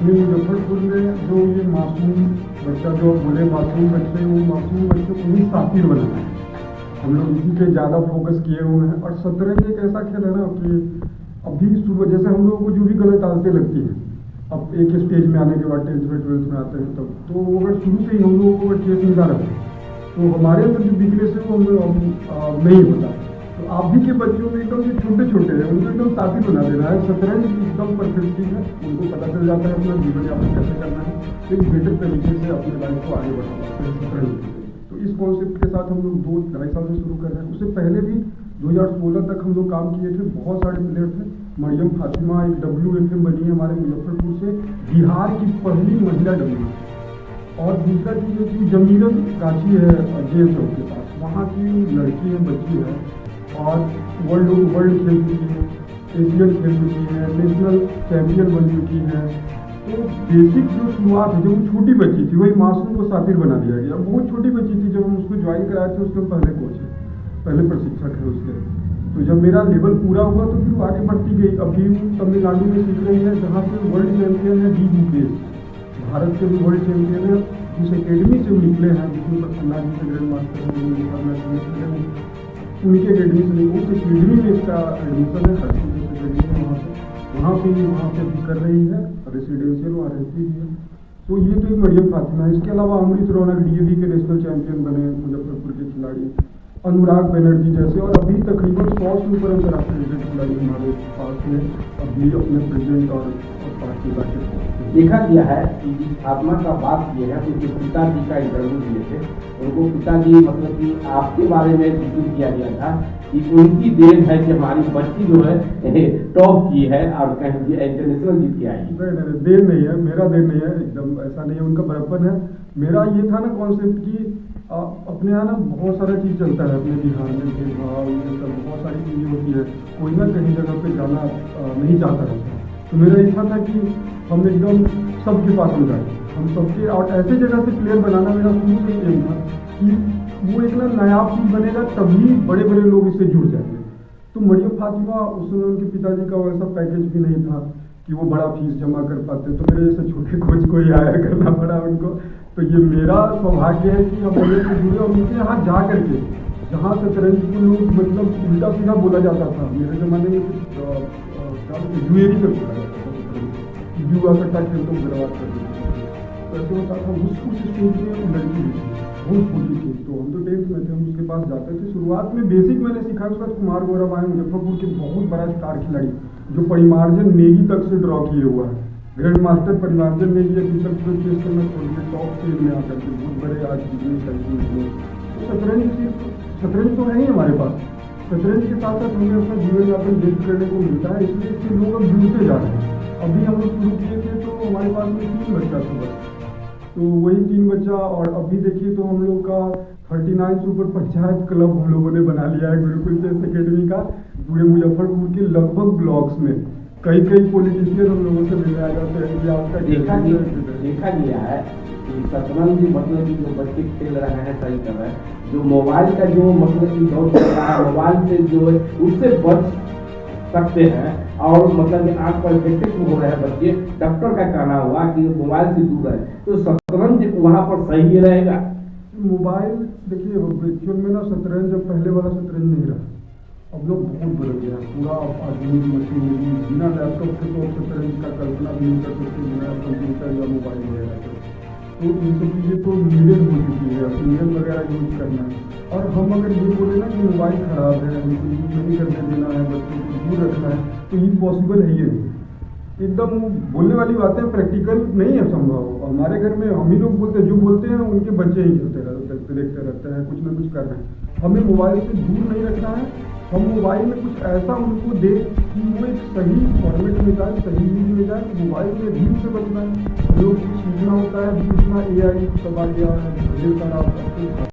अपने मुजफ्फरपुर में जो ये मासूम बच्चा जो बोले मासूम बच्चे, वो मासूम बच्चों को ही सातिर बनाना है। हम लोग इसी पे ज़्यादा फोकस किए हुए हैं। और शतरंज एक ऐसा खेल है ना कि अभी सुबह जैसे हम लोगों को जो भी गलत आदतें लगती हैं, अब एक स्टेज में आने के बाद 10th में 12th में आते हैं तब तो अगर शुरू से ही हम लोगों को अगर चेस मिला रहे तो हमारे अंदर जो वीकनेस है वो हमें नहीं होता। तो आप भी के बच्चों में एकदम जो छोटे छोटे हैं उनको एकदम साथी बना देना है। शतरंज एकदम परफेक्ट चीज़ है, उनको पता चल जाता है अपना जीवन यापन कैसे करना है, तो एक बेटर तरीके से अपने लाइफ को आगे बढ़ा पाते हैं शतरंज। तो इस कॉन्सेप्ट के साथ हम लोग 2-2.5 साल से शुरू कर रहे हैं। उससे पहले भी 2016 तक हम लोग काम किए थे। बहुत सारे प्लेयर थे। मरियम फातिमा एक WFM बनी है हमारे मुजफ्फरपुर से, बिहार की पहली महिला WFM। और दूसरा चीज़ है कि जमीरन गाची है जेल चौक के पास, वहाँ की लड़की है, बच्ची है और वर्ल्ड खेल चुकी है, एशियन खेल चुकी है, नेशनल चैंपियन बन चुकी है। तो बेसिक जो शुरुआत है, जब वो छोटी बच्ची थी वही मासूम को सातिर बना दिया गया। बहुत छोटी बच्ची थी जब हम उसको ज्वाइन कराए थे, उसके पहले कोच है, पहले प्रशिक्षक है उसके। तो जब मेरा लेवल पूरा हुआ तो फिर वो आगे बढ़ती गई। अभी वो तमिलनाडु में सीख रही है जहाँ से वर्ल्ड चैंपियन है डी मुकेश, भारत के भी वर्ल्ड चैंपियन है। जिस एकेडमी से वो निकले हैं, जिसमें प्रसन्ना जी से ग्रैंड मास्टर हैं, उनकी एकेडमी से नहीं, उस एकेडमी में इसका एडमिशन है, हरसिद्धि एकेडमी है वहाँ पे भी कर रही है, रेसिडेंशियल वहाँ रहती भी है। तो ये तो एक मरियम फातिमा है। इसके अलावा अमृत रौनक DAV के नेशनल चैंपियन बने मुजफ्फरपुर के खिलाड़ी, अनुराग बनर्जी जैसे, और अभी तकरीबन 100 से ऊपर अंतर्राष्ट्रीय खिलाड़ी हमारे पास में अभी अपने प्रेजेंट और पार्टी जाके देखा गया है कि जिस फातिमा का बात किए हैं उनके पिताजी का इंटरव्यू दिए थे, उनको पिताजी मतलब कि आपके बारे में जिक्र किया गया था कि उनकी देन है कि हमारी बच्ची जो है टॉप की है और कहीं इंटरनेशनल जीत के आई। नहीं, देन नहीं है, मेरा देन नहीं है, एकदम ऐसा नहीं है, उनका बड़प्पन है। मेरा ये था ना कॉन्सेप्ट की अपने यहाँ ना बहुत सारा चीज़ चलता है अपने बिहार में, भेदभाव ये सब बहुत सारी चीज़ें होती है, कोई ना कहीं जगह पे जाना नहीं चाहता रहता। तो मेरा इच्छा था कि हम एकदम सबके पास में जाए, हम सबके, और ऐसे जगह से प्लेयर बनाना मेरा शुरू से ही एम था कि वो एक ना नायाब चीज़ बनेगा तभी बड़े बड़े लोग इससे जुड़ जाएंगे। तो मरियम फातिमा उस समय उनके पिताजी का वैसा पैकेज भी नहीं था कि वो बड़ा फीस जमा कर पाते, तो मेरे जैसे छोटे कोच को ही हायर करना पड़ा उनको। तो ये मेरा सौभाग्य है कि हम लोग से जुड़े और उनके यहाँ जा करके, जहाँ शतरंज को लोग मतलब उल्टा सीधा बोला जाता था मेरे ज़माने में, कुछ जुएरी पे बोला जाता था, युवा कट्टा खेल तो बर्बाद कर देते थे, तो ऐसे होता था। उस स्टेज में लड़की बहुत छोटी थी, तो हम तो 10th में थे, हम उसके पास जाते थे। शुरुआत में बेसिक मैंने सीखा। उसके बाद कुमार गौरव आए, मुजफ्फरपुर के बहुत बड़ा स्टार खिलाड़ी जो परिमार्जन नेगी तक से ड्रॉ किए हुआ है, ग्रैंड मास्टर परिमार्जन नेगी अभी तक जो चेस करना छोड़ के टॉप 10 में आकर के बहुत बड़े आज बिजनेस करते। तो शतरंज तो है ही हमारे पास। शतरंज के साथ साथ हमें अपना जीवन यापन व्यतीत करने को मिलता है, इसलिए इससे लोग अब जुड़ते जा रहे हैं। अभी हम लोग शुरू किए थे तो हमारे पास में 3 बच्चा था बस, तो वही 3 बच्चा। और अभी देखिए तो हम लोग का 39 से ऊपर पंचायत क्लब हम लोगों ने बना लिया है गुरुकुल चेस एकेडमी का। पूरे मुजफ्फरपुर के लगभग ब्लॉक्स में कई पॉलिटिशियन हम लोगों से मिलने आ जाते हैं कि आपका देखा गया है कि शतरंज मतलब कि जो बच्चे खेल रहे हैं सही कर रहे हैं, जो मोबाइल का जो मतलब कि दौर चल रहा है, मोबाइल से जो है उससे बच सकते हैं। और मतलब कि आँख पर इफेक्टिव हो रहे हैं बच्चे, डॉक्टर का कहना हुआ कि मोबाइल से दूर रहे, तो शतरंज वहाँ पर सही रहेगा। मोबाइल देखिए एक्चुअल में ना शतरंज जब पहले वाला शतरंज नहीं रहा, अब लोग बहुत बदल गया है। पूरा आधुनिक मशीनरी, बिना लैपटॉप के तो शतरंज का कल्पना भी नहीं कर सकते, बिना कंप्यूटर या मोबाइल वगैरह के। तो इन सब चीज़ें तो नीडेड हो चुकी है, ऑप्शन वगैरह यूज करना है। और हम अगर ये बोले ना कि मोबाइल ख़राब है, हमको यूज नहीं करने देना है, बच्चों को दूर रखना है, तो ये पॉसिबल है ही नहीं। एकदम बोलने वाली बातें प्रैक्टिकल नहीं है संभव। हमारे घर में हम ही लोग बोलते हैं, जो बोलते हैं उनके बच्चे ही खेलते रहते देखते रहते हैं, कुछ ना कुछ कर रहे हैं। हमें मोबाइल से दूर नहीं रखना है। हम मोबाइल में कुछ ऐसा उनको दे कि वो एक सही फॉर्मेट में जाए, सही यूज में जाए। मोबाइल में रील से बचना है, लोग सीखना होता है, सीखना AI सब आ गया है, ढेर सारा